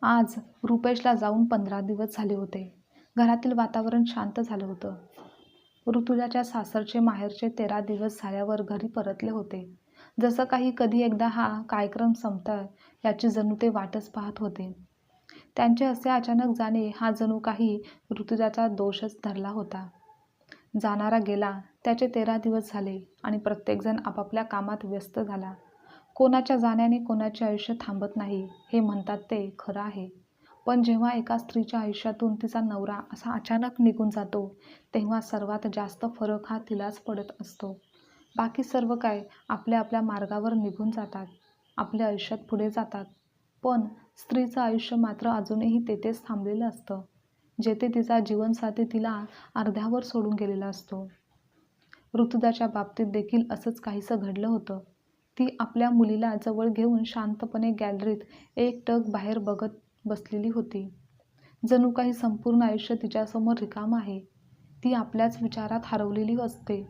आज रुपेशला जाऊन 15 दिवस झाले होते. घरातील वातावरण शांत झालं होतं. ऋतुजाच्या सासरचे माहेरचे 13 दिवस झाल्यावर घरी परतले होते. जसं काही कधी एकदा हा कार्यक्रम संपता याची जणू ते वाटच पाहत होते. त्यांचे असे अचानक जाणे हा जणू काही ऋतुजाचा दोषच धरला होता. जाणारा गेला, त्याचे 13 दिवस झाले आणि प्रत्येकजण आपापल्या कामात व्यस्त झाला. कोणाच्या जाण्याने कोणाचे आयुष्य थांबत नाही हे म्हणतात ते खरं आहे. पण जेव्हा एका स्त्रीच्या आयुष्यातून तिचा नवरा असा अचानक निघून जातो, तेव्हा सर्वात जास्त फरक हा तिलाच पडत असतो. बाकी सर्व काय आपल्या आपल्या मार्गावर निघून जातात, आपल्या आयुष्यात पुढे जातात. पण स्त्रीचं आयुष्य मात्र अजूनही तेथेच थांबलेलं असतं, जेथे तिचा जीवनसाथी तिला अर्ध्यावर सोडून गेलेला असतो. ऋतुजाच्या बाबतीत देखील असंच काहीसं घडलं होतं. ती आपल्या मुलीला जवळ घेऊन शांतपणे गॅलरीत एकटक बाहेर बघत बसलेली होती. जणू काही संपूर्ण आयुष्य तिच्यासमोर रिकामं आहे. ती आपल्याच विचारात हरवलेली असते.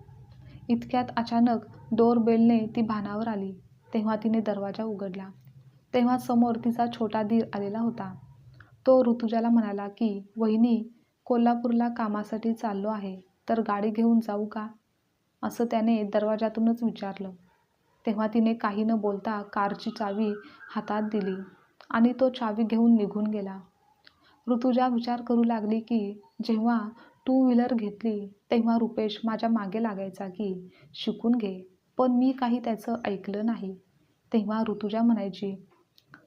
इतक्यात अचानक डोरबेलने ती भानावर आली. तेव्हा तिने दरवाजा उघडला. तेव्हा समोर तिचा छोटा दीर आलेला होता. तो ऋतुजाला म्हणाला की, "वहिनी, कोल्हापूरला कामासाठी चाललो आहे, तर गाडी घेऊन जाऊ का?" असं त्याने दरवाजातूनच विचारलं. तेव्हा तिने काही न बोलता कारची चावी हातात दिली आणि तो चावी घेऊन निघून गेला. ऋतुजा विचार करू लागली की जेव्हा टू व्हीलर घेतली तेव्हा रुपेश माझ्या मागे लागायचा की शिकून घे, पण मी काही त्याचं ऐकलं नाही. तेव्हा ऋतुजा म्हणायची,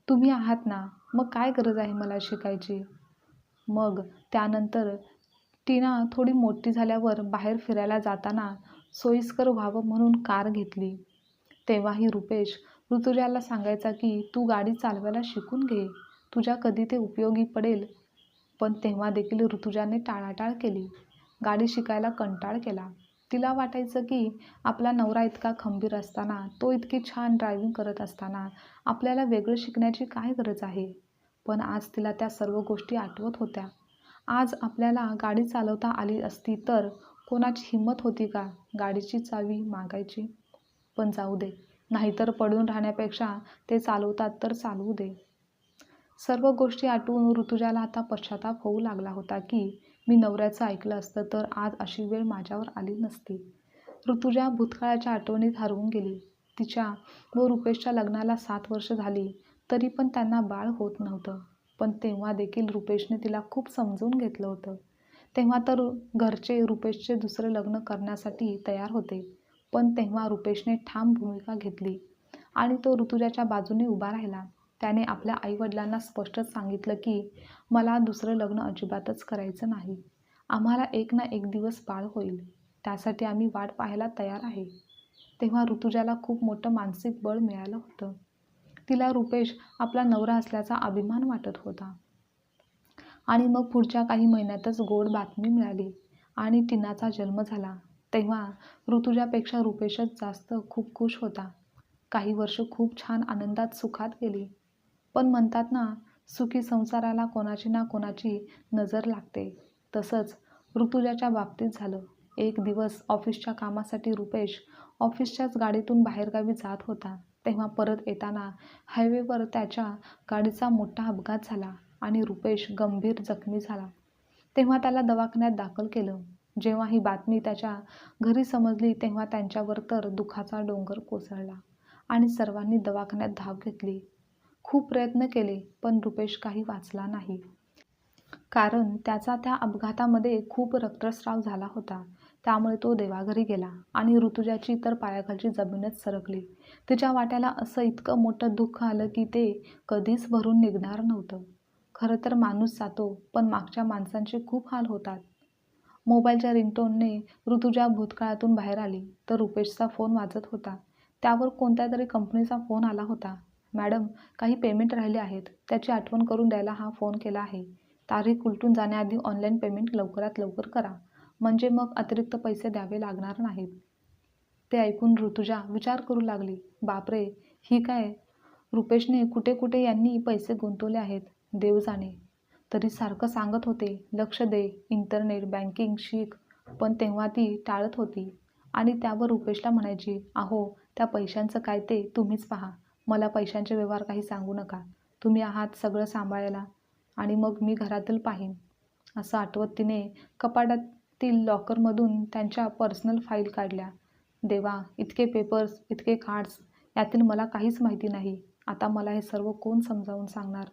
"तुम्ही आहात ना, मग काय गरज आहे मला शिकायची?" मग त्यानंतर टीना थोडी मोठी झाल्यावर बाहेर फिरायला जाताना सोयीस्कर व्हावं म्हणून कार घेतली. तेव्हाही रुपेश ऋतुजाला सांगायचा की तू गाडी चालवायला शिकून घे, तुझ्या कधी ते उपयोगी पडेल. पण तेव्हा देखील ऋतुजाने टाळाटाळ केली. गाडी शिकायला कंटाळ केला. तिला वाटायचं की आपला नवरा इतका खंबीर असताना, तो इतकी छान ड्रायव्हिंग करत असताना आपल्याला वेगळं शिकण्याची काय गरज आहे. पण आज तिला त्या सर्व गोष्टी आठवत होत्या. आज आपल्याला गाडी चालवता आली असती तर कोणाची हिंमत होती का गाडीची चावी मागायची? पण जाऊ दे, नाहीतर पडून राहण्यापेक्षा ते चालवतात तर चालवू दे. सर्व गोष्टी आठवून ऋतुजाला आता पश्चाताप होऊ लागला होता की मी नवऱ्याचं ऐकलं असतं तर आज अशी वेळ माझ्यावर आली नसती. ऋतुजा भूतकाळाच्या आठवणीत हरवून गेली. तिच्या व रुपेशच्या लग्नाला 7 वर्ष झाली, तरी पण त्यांना बाळ होत नव्हतं. पण तेव्हा देखील रुपेशने तिला खूप समजून घेतलं होतं. तेव्हा तर घरचे रुपेशचे दुसरे लग्न करण्यासाठी तयार होते. पण तेव्हा रुपेशने ठाम भूमिका घेतली आणि तो ऋतुजाच्या बाजूने उभा राहिला. त्याने आपल्या आईवडिलांना स्पष्टच सांगितलं की मला दुसरं लग्न अजिबातच करायचं नाही. आम्हाला एक ना एक दिवस बाळ होईल, त्यासाठी आम्ही वाट पाहायला तयार आहे. तेव्हा ऋतुजाला खूप मोठं मानसिक बळ मिळालं होतं. तिला रुपेश आपला नवरा असल्याचा अभिमान वाटत होता. आणि मग पुढच्या काही महिन्यातच गोड बातमी मिळाली आणि टीनाचा जन्म झाला. तेव्हा ऋतुजापेक्षा रुपेशच जास्त खूप खुश होता. काही वर्ष खूप छान आनंदात सुखात गेली. पण म्हणतात ना, सुखी संसाराला कोणाची ना कोणाची नजर लागते. तसंच ऋतुजाच्या बाबतीत झालं. एक दिवस ऑफिसच्या कामासाठी रुपेश ऑफिसच्याच गाडीतून बाहेरगावी जात होता. तेव्हा परत येताना हायवेवर त्याच्या गाडीचा मोठा अपघात झाला आणि रुपेश गंभीर जखमी झाला. तेव्हा त्याला दवाखान्यात दाखल केलं. जेव्हा ही बातमी त्याच्या घरी समजली तेव्हा त्यांच्यावर तर दुःखाचा डोंगर कोसळला आणि सर्वांनी दवाखान्यात धाव घेतली. खूप प्रयत्न केले, पण रुपेश काही वाचला नाही. कारण त्याचा त्या अपघातामध्ये खूप रक्तस्राव झाला होता. त्यामुळे तो देवाघरी गेला आणि ऋतुजाची तर पायाखालची जमीनच सरकली. तिच्या वाट्याला असं इतकं मोठं दुःख आलं की ते कधीच भरून निघणार नव्हतं. खरं तर माणूस जातो, पण मागच्या माणसांचे खूप हाल होतात. मोबाईलच्या रिंगटोनने ऋतुजा भूतकाळातून बाहेर आली तर रुपेशचा फोन वाजत होता. त्यावर कोणत्या तरी कंपनीचा फोन आला होता. "मॅडम, काही पेमेंट राहिले आहेत, त्याची आठवण करून द्यायला हा फोन केला आहे. तारीख उलटून जाण्याआधी ऑनलाईन पेमेंट लवकरात लवकर करा, म्हणजे मग अतिरिक्त पैसे द्यावे लागणार नाहीत." ते ऐकून ऋतुजा विचार करू लागली, "बापरे, ही काय? रुपेशने कुठे कुठे यांनी पैसे गुंतवले आहेत, देव जाणे. तरी सारखं सांगत होते, लक्ष दे, इंटरनेट बँकिंग शिक, पण तेव्हा ती टाळत होती." आणि त्यावर रुपेशला म्हणायची, "अहो, त्या पैशांचं काय ते तुम्हीच पहा. मला पैशांचे व्यवहार काही सांगू नका. तुम्ही आहात सगळं सांभाळायला आणि मग मी घरातील पाहीन, असं आठवत तिने कपाटातील लॉकरमधून त्यांच्या पर्सनल फाईल काढल्या. देवा, इतके पेपर्स, इतके कार्ड्स, यातील मला काहीच माहिती नाही. आता मला हे सर्व कोण समजावून सांगणार?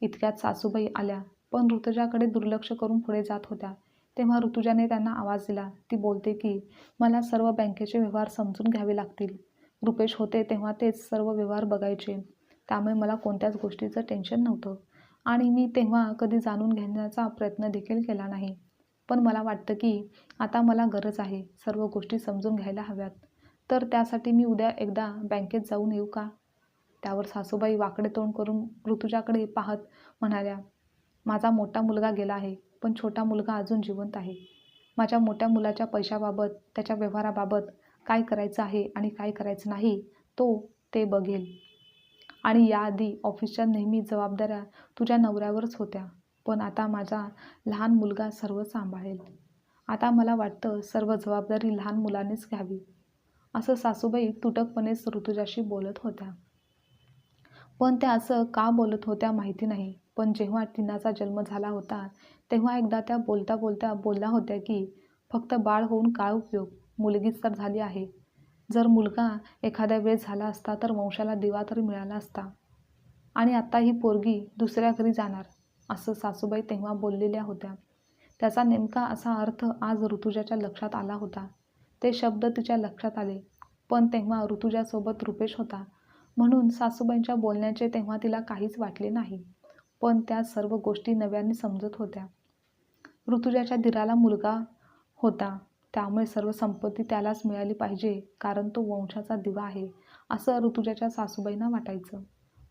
इतक्यात सासूबाई आल्या, पण ऋतुजाकडे दुर्लक्ष करून पुढे जात होत्या. तेव्हा ऋतुजाने त्यांना आवाज दिला. ती बोलते की मला सर्व बँकेचे व्यवहार समजून घ्यावे लागतील. रुपेश होते तेव्हा तेच सर्व व्यवहार बघायचे, त्यामुळे मला कोणत्याच गोष्टीचं टेन्शन नव्हतं आणि मी तेव्हा कधी जाणून घेण्याचा प्रयत्न देखील केला नाही. पण मला वाटतं की आता मला गरज आहे, सर्व गोष्टी समजून घ्यायला हव्यात. तर त्यासाठी मी उद्या एकदा बँकेत जाऊन येऊ का? त्यावर सासूबाई वाकडे तोंड करून ऋतुजाकडे पाहत म्हणाल्या, माझा मोठा मुलगा गेला आहे, पण छोटा मुलगा अजून जिवंत आहे. माझ्या मोठ्या मुलाच्या पैशाबाबत, त्याच्या व्यवहाराबाबत काय करायचं आहे आणि काय करायचं नाही ते बघेल. आणि याआधी ऑफिसच्या नेहमी जबाबदाऱ्या तुझ्या नवऱ्यावरच होत्या, पण आता माझा लहान मुलगा सर्व सांभाळेल. आता मला वाटतं सर्व जबाबदारी लहान मुलानेच घ्यावी, असं सासूबाई तुटकपणेच ऋतुजाशी बोलत होत्या. पण त्या असं का बोलत होत्या माहिती नाही. पण जेव्हा टीनाचा जन्म झाला होता तेव्हा एकदा त्या बोलता बोलता बोलल्या होत्या की फक्त बाळ होऊन काय उपयोग, मुलगीच तर झाली आहे. जर मुलगा एखाद्या वेळेस झाला असता तर वंशाला दिवा तरी मिळाला असता. आणि आता ही पोरगी दुसऱ्या घरी जाणार, असं सासूबाई तेव्हा बोललेल्या होत्या. त्याचा नेमका असा अर्थ आज ऋतुजाच्या लक्षात आला होता. ते शब्द तिच्या लक्षात आले, पण तेव्हा ऋतुजासोबत रुपेश होता, म्हणून सासूबाईंच्या बोलण्याचे तेव्हा तिला काहीच वाटले नाही. पण त्या सर्व गोष्टी नव्याने समजत होत्या. ऋतुजाच्या दिराला मुलगा होता, त्यामुळे सर्व संपत्ती त्यालाच मिळाली पाहिजे, कारण तो वंशाचा दिवा आहे, असं ऋतुजाच्या सासूबाईंना वाटायचं.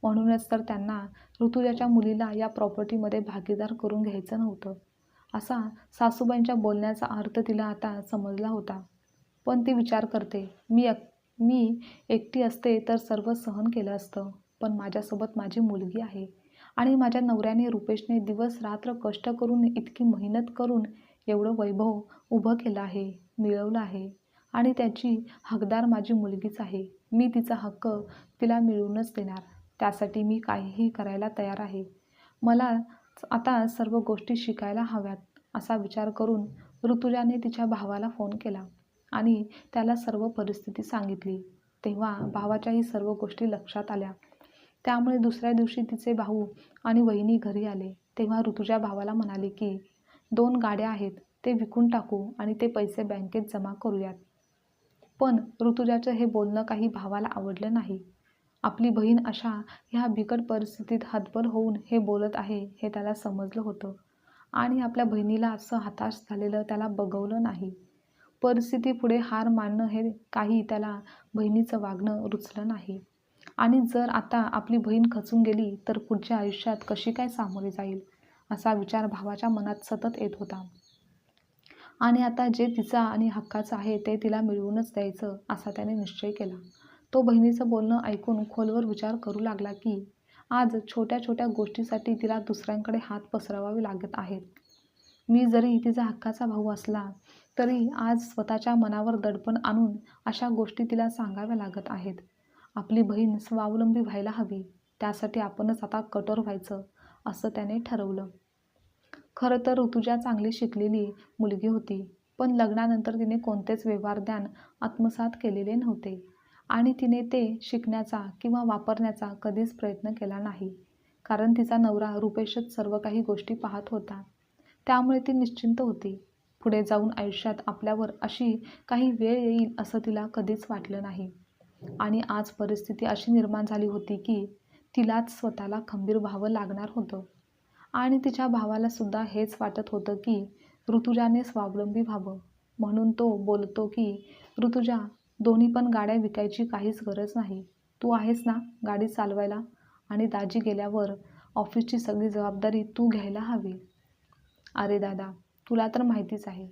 म्हणूनच तर त्यांना ऋतुजाच्या मुलीला या प्रॉपर्टीमध्ये भागीदार करून घ्यायचं नव्हतं. असा सासूबाईंच्या बोलण्याचा अर्थ तिला आता समजला होता. पण ती विचार करते, मी एकटी असते तर सर्व सहन केलं असतं, पण माझ्यासोबत माझी मुलगी आहे आणि माझ्या नवऱ्याने रुपेशने दिवस रात्र कष्ट करून, इतकी मेहनत करून एवढं वैभव उभं केलं आहे, मिळवलं आहे आणि त्याची हकदार माझी मुलगीच आहे. मी तिचा हक्क तिला मिळवूनच देणार. त्यासाठी मी काहीही करायला तयार आहे. मला आता सर्व गोष्टी शिकायला हव्यात, असा विचार करून ऋतुजाने तिच्या भावाला फोन केला आणि त्याला सर्व परिस्थिती सांगितली. तेव्हा भावाच्याही सर्व गोष्टी लक्षात आल्या. त्यामुळे दुसऱ्या दिवशी तिचे भाऊ आणि वहिनी घरी आले. तेव्हा ऋतुजा भावाला म्हणाली की 2 गाड्या आहेत, ते विकून टाकू आणि ते पैसे बँकेत जमा करूयात. पण ऋतुजाचं हे बोलणं काही भावाला आवडलं नाही. आपली बहीण अशा ह्या बिकट परिस्थितीत हतबल होऊन हे बोलत आहे हे त्याला समजलं होतं आणि आपल्या बहिणीला असं हताश झालेलं त्याला बघवलं नाही. परिस्थितीपुढे हार मानणं हे काही त्याला बहिणीचं वागणं रुचलं नाही. आणि जर आता आपली बहीण खचून गेली तर पुढच्या आयुष्यात कशी काय सामोरी जाईल, असा विचार भावाच्या मनात सतत येत होता. आणि आता जे तिचं आणि हक्काचं आहे ते तिला मिळवूनच द्यायचं, असा त्याने निश्चय केला. तो बहिणीचं बोलणं ऐकून खोलवर विचार करू लागला की आज छोट्या छोट्या गोष्टीसाठी तिला दुसऱ्यांकडे हात पसरवावे लागत आहेत. मी जरी तिचा हक्काचा भाऊ असला तरी आज स्वतःच्या मनावर दडपण आणून अशा गोष्टी तिला सांगाव्या लागत आहेत. आपली बहीण स्वावलंबी व्हायला हवी, त्यासाठी आपणच आता कठोर व्हायचं, असं त्याने ठरवलं. खरं तर ऋतुजा चांगली शिकलेली मुलगी होती, पण लग्नानंतर तिने कोणतेच व्यवहारज्ञान आत्मसात केलेले नव्हते आणि तिने ते शिकण्याचा किंवा वापरण्याचा कधीच प्रयत्न केला नाही. कारण तिचा नवरा रुपेशच सर्व काही गोष्टी पाहत होता. त्यामुळे ती निश्चिंत होती. पुढे जाऊन आयुष्यात आपल्यावर अशी काही वेळ येईल असं तिला कधीच वाटलं नाही. आणि आज परिस्थिती अशी निर्माण झाली होती की तिलाच स्वतःला खंबीर व्हावं लागणार होतं. आणि तिच्या भावाला सुद्धा हेच वाटत होतं की ऋतुजाने स्वावलंबी व्हावं. म्हणून तो बोलतो की ऋतुजा, दोन्ही पण गाड्या विकायची काहीच गरज नाही. तू आहेस ना गाडी चालवायला, आणि दाजी गेल्यावर ऑफिसची सगळी जबाबदारी तू घ्यायला हवी. अरे दादा, तुला तर माहितीच आहे,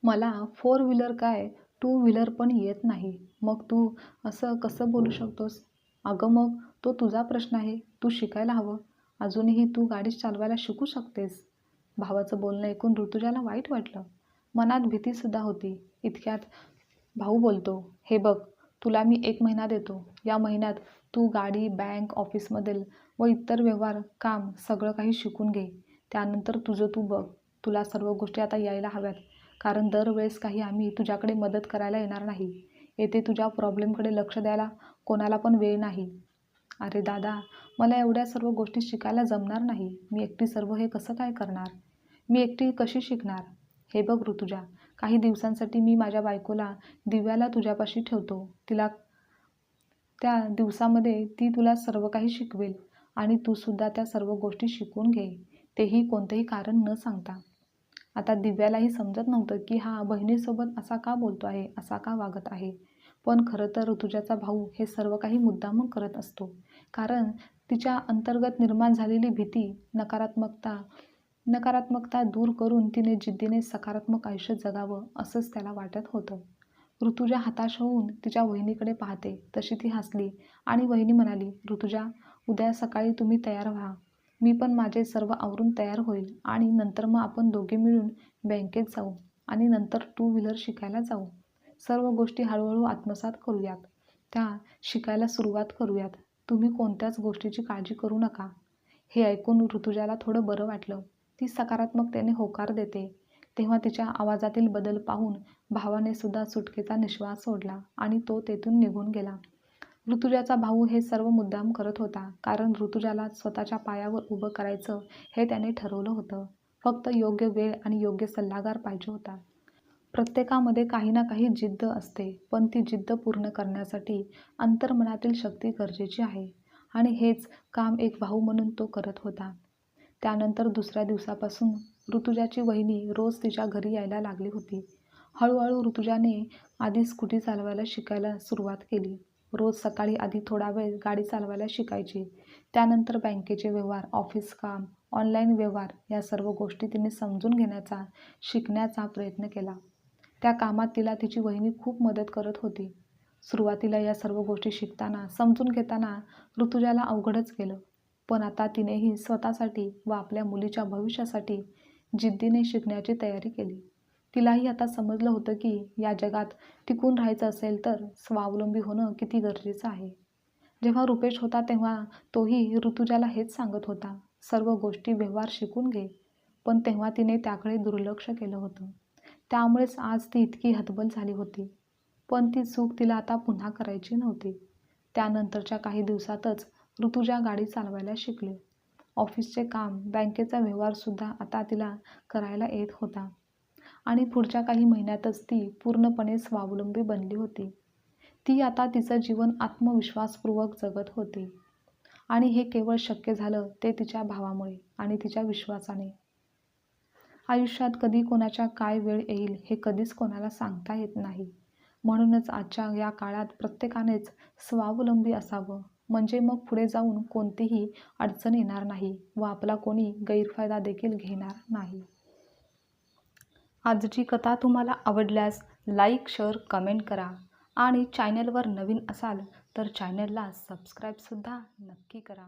मला 4 व्हीलर काय 2 व्हीलर पण येत नाही. मग तू असं कसं बोलू शकतोस? अगं मग तो तुझा प्रश्न आहे, तू शिकायला हवं. अजूनही तू गाडी चालवायला शिकू शकतेस. भावाचं बोलणं ऐकून ऋतुजाला वाईट वाटलं. मनात भीतीसुद्धा होती. इतक्यात भाऊ बोलतो, हे बघ, तुला मी 1 महिना देतो. या महिन्यात तू गाडी, बँक, ऑफिसमधील व इतर व्यवहार, काम सगळं काही शिकून घे. त्यानंतर तुझं तू बघ. तुला सर्व गोष्टी आता यायला हव्यात, कारण दरवेळेस काही आम्ही तुझ्याकडे मदत करायला येणार नाही. येथे तुझ्या प्रॉब्लेमकडे लक्ष द्यायला कोणाला पण वेळ नाही. अरे दादा, मला एवढ्या सर्व गोष्टी शिकायला जमणार नाही. मी एकटी सर्व हे कसं काय करणार? मी एकटी कशी शिकणार? हे बघ ऋतुजा, काही दिवसांसाठी मी माझ्या बायकोला, दिव्याला तुझ्यापाशी ठेवतो. त्या दिवसामध्ये ती तुला सर्व काही शिकवेल आणि तू सुद्धा त्या सर्व गोष्टी शिकून घे, तेही कोणतेही कारण न सांगता. आता दिव्यालाही समजत नव्हतं की हा बहिणीसोबत असा का बोलतो आहे, असा का वागत आहे. पण खरं तर ऋतुजाचा भाऊ हे सर्व काही मुद्दामून करत असतो, कारण तिच्या अंतर्गत निर्माण झालेली भीती, नकारात्मकता दूर करून तिने जिद्दीने सकारात्मक आयुष्य जगावं असंच त्याला वाटत होतं. ऋतुजा हताश होऊन तिच्या वहिनीकडे पाहते तशी ती हसली आणि वहिनी म्हणाली, ऋतुजा, उद्या सकाळी तुम्ही तयार व्हा. मी पण माझे सर्व आवरून तयार होईल आणि नंतर मग आपण दोघे मिळून बँकेत जाऊ आणि नंतर 2 व्हीलर शिकायला जाऊ. सर्व गोष्टी हळूहळू आत्मसात करूयात. त्या शिकायला सुरुवात करूयात. तुम्ही कोणत्याच गोष्टीची काळजी करू नका. हे ऐकून ऋतुजाला थोडं बरं वाटलं. ती सकारात्मकतेने होकार देते. तेव्हा तिच्या आवाजातील बदल पाहून भावाने सुद्धा सुटकेचा निश्वास सोडला आणि तो तेथून निघून गेला. ऋतुजाचा भाऊ हे सर्व मुद्दाम करत होता, कारण ऋतुजाला स्वतःच्या पायावर उभं करायचं हे त्याने ठरवलं होतं. फक्त योग्य वेळ आणि योग्य सल्लागार पाहिजे होता. प्रत्येकामध्ये काही ना काही जिद्द असते, पण ती जिद्द पूर्ण करण्यासाठी अंतर्मनातील शक्ती गरजेची आहे आणि हेच काम एक भाऊ म्हणून तो करत होता. त्यानंतर दुसऱ्या दिवसापासून ऋतुजाची वहिनी रोज तिच्या घरी यायला लागली होती. हळूहळू ऋतुजाने आधी स्कूटी चालवायला शिकायला सुरुवात केली. रोज सकाळी आधी थोडा वेळ गाडी चालवायला शिकायची. त्यानंतर बँकेचे व्यवहार, ऑफिस काम, ऑनलाईन व्यवहार या सर्व गोष्टी तिने समजून घेण्याचा, शिकण्याचा प्रयत्न केला. त्या कामात तिला तिची वहिनी खूप मदत करत होती. सुरुवातीला या सर्व गोष्टी शिकताना, समजून घेताना ऋतुजाला अवघडच गेलं. पण आता तिनेही स्वतःसाठी व आपल्या मुलीच्या भविष्यासाठी जिद्दीने शिकण्याची तयारी केली. तिलाही आता समजलं होतं की या जगात टिकून राहायचं असेल तर स्वावलंबी होणं किती गरजेचं आहे. जेव्हा रुपेश होता तेव्हा तोही ऋतुजाला हेच सांगत होता, सर्व गोष्टी व्यवहार शिकून घे. पण तेव्हा तिने त्याकडे दुर्लक्ष केलं होतं. त्यामुळेच आज ती इतकी हतबल झाली होती. पण ती चूक तिला आता पुन्हा करायची नव्हती. त्यानंतरच्या काही दिवसातच ऋतुजा गाडी चालवायला शिकली. ऑफिसचे काम, बँकेचा व्यवहारसुद्धा आता तिला करायला येत होता आणि पुढच्या काही महिन्यातच ती पूर्णपणे स्वावलंबी बनली होती. ती आता तिचं जीवन आत्मविश्वासपूर्वक जगत होती आणि हे केवळ शक्य झालं ते तिच्या भावामुळे आणि तिच्या विश्वासाने. आयुष्यात कधी कोणाच्या काय वेळ येईल हे कधीच कोणाला सांगता येत नाही. म्हणूनच आजच्या या काळात प्रत्येकानेच स्वावलंबी असावं, म्हणजे मग पुढे जाऊन कोणतीही अडचण येणार नाही व आपला कोणी गैरफायदा देखील घेणार नाही. आजची कथा तुम्हाला आवडल्यास लाईक, शेअर, कमेंट करा आणि चॅनलवर नवीन असाल तर चॅनलला सबस्क्राईबसुद्धा नक्की करा.